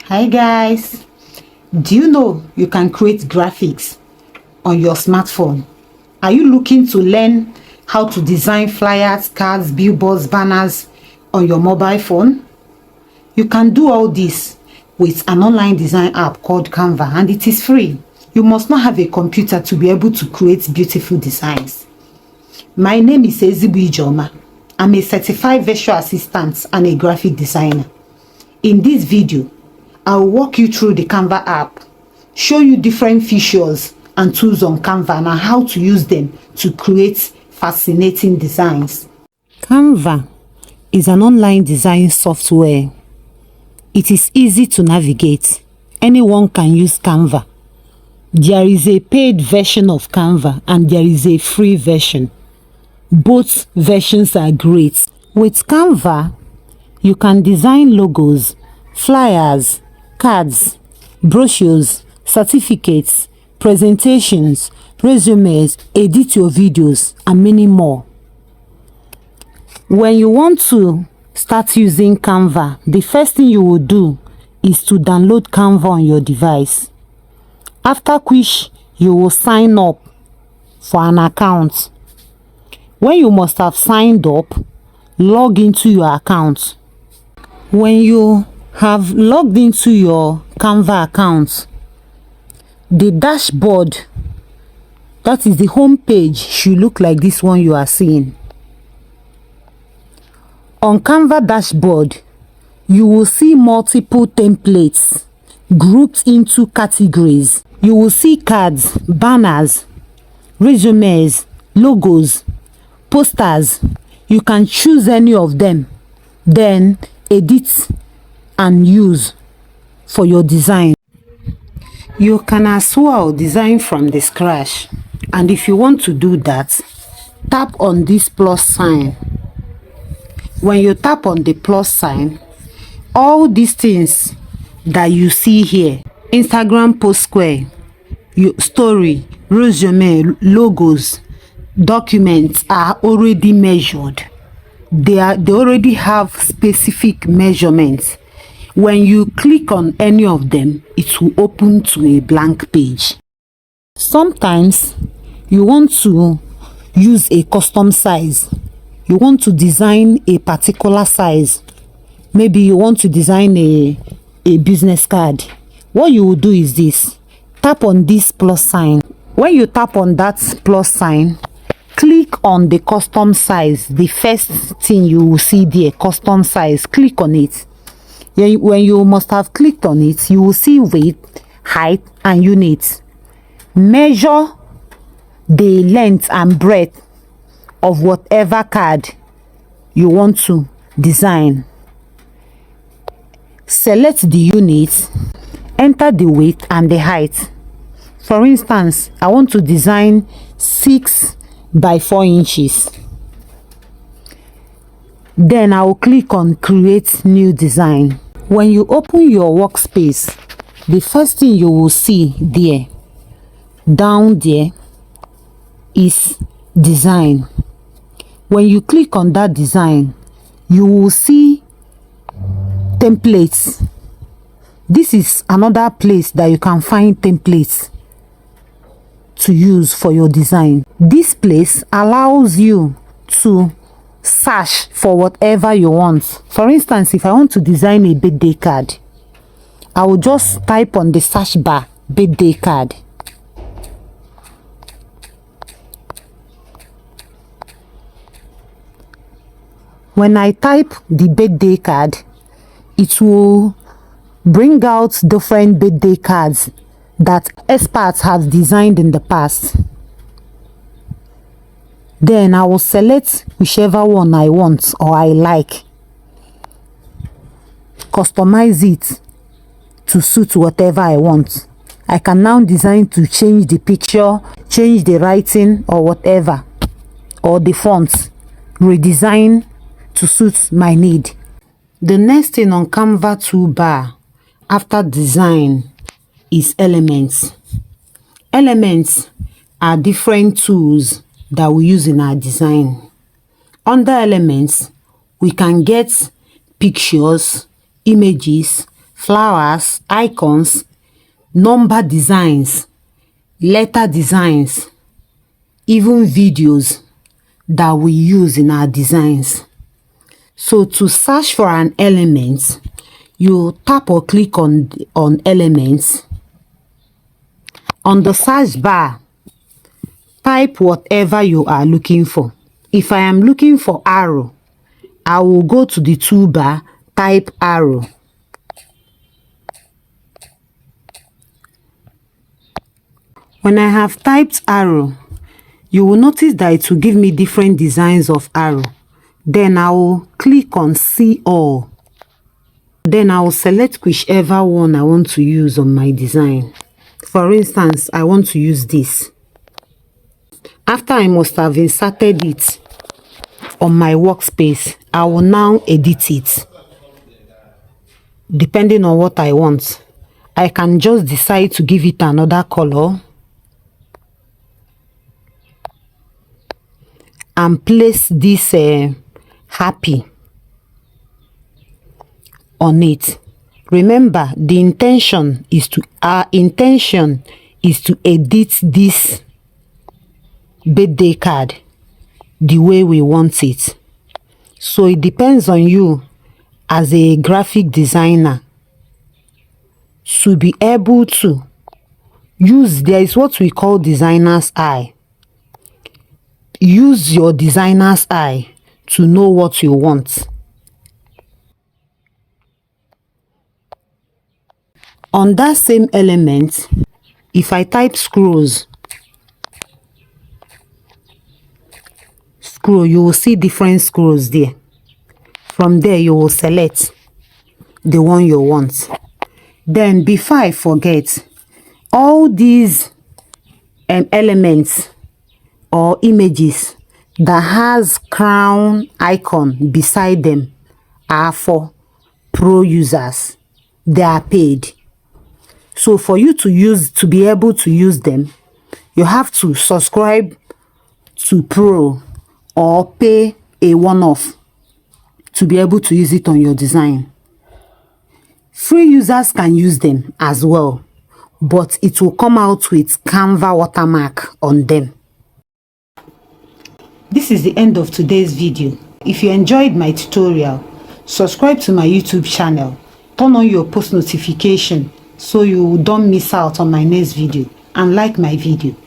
Hi guys, do you know you can create graphics on your smartphone? Are you looking to learn how to design flyers, cards, billboards, banners on your mobile phone? You can do all this with an online design app called Canva, and it is free. You must not have a computer to be able to create beautiful designs. My name is Ezigbo Ijoma. I'm a certified virtual assistant and a graphic designer. In this video, I'll walk you through the Canva app, show you different features and tools on Canva and how to use them to create fascinating designs. Canva is an online design software. It is easy to navigate. Anyone can use Canva. There is a paid version of Canva and there is a free version. Both versions are great. With Canva, you can design logos, flyers, cards, brochures, certificates, presentations, resumes, edit your videos, and many more. When you want to start using Canva, the first thing you will do is to download Canva on your device. After which, you will sign up for an account. When you must have signed up, log into your account. When you have logged into your Canva account, the dashboard, that is the home page, should look like this one you are seeing. On Canva dashboard, you will see multiple templates grouped into categories. You will see cards, banners, resumes, logos, posters. You can choose any of them, then edit and use for your design. You can as well design from the scratch, and if you want to do that, tap on this plus sign. When you tap on the plus sign, all these things that you see here, Instagram post square, your story, resume, logos, documents, are already measured. They already have specific measurements. When you click on any of them, it will open to a blank page. Sometimes you want to use a custom size. You want to design a particular size. Maybe you want to design a business card. What you will do is this: tap on this plus sign. When you tap on that plus sign, click on the custom size. The first thing you will see there, custom size. Click on it. When you must have clicked on it, you will see weight, height, and units. Measure the length and breadth of whatever card you want to design. Select the units, enter the weight and the height. For instance, I want to design 6 by 4 inches. Then I will click on create new design. When you open your workspace, the first thing you will see there, down there, is design. When you click on that design, you will see templates. This is another place that you can find templates to use for your design. This place allows you to search for whatever you want. For instance, if I want to design a birthday card, I will just type on the search bar birthday card. When I type the birthday card, it will bring out different birthday cards that experts have designed in the past. Then I will select whichever one I want or I like. Customize it to suit whatever I want. I can now design to change the picture, change the writing or whatever, or the fonts. Redesign to suit my need. The next thing on Canva toolbar after design is elements. Elements are different tools that we use in our design. Under elements, we can get pictures, images, flowers, icons, number designs, letter designs, even videos that we use in our designs. So to search for an element, you tap or click on elements. On the search bar, type whatever you are looking for. If I am looking for arrow, I will go to the toolbar, type arrow. When I have typed arrow, you will notice that it will give me different designs of arrow. Then I will click on see all. Then I will select whichever one I want to use on my design. For instance, I want to use this. After I must have inserted it on my workspace, I will now edit it. Depending on what I want, I can just decide to give it another color and place this happy on it. Remember, our intention is to edit this birthday card the way we want it. So it depends on you as a graphic designer to be able to use, there is what we call designer's eye. Use your designer's eye to know what you want. On that same element, if I type scrolls, you will see different scrolls there. From there, you will select the one you want. Then, before I forget, all these elements or images that has crown icon beside them are for pro users. They are paid. So for you to be able to use them, you have to subscribe to Pro or pay a one-off to be able to use it on your design. Free users can use them as well, but it will come out with Canva watermark on them. This is the end of today's video. If you enjoyed my tutorial, subscribe to my YouTube channel, turn on your post notification so you don't miss out on my next video, and like my video.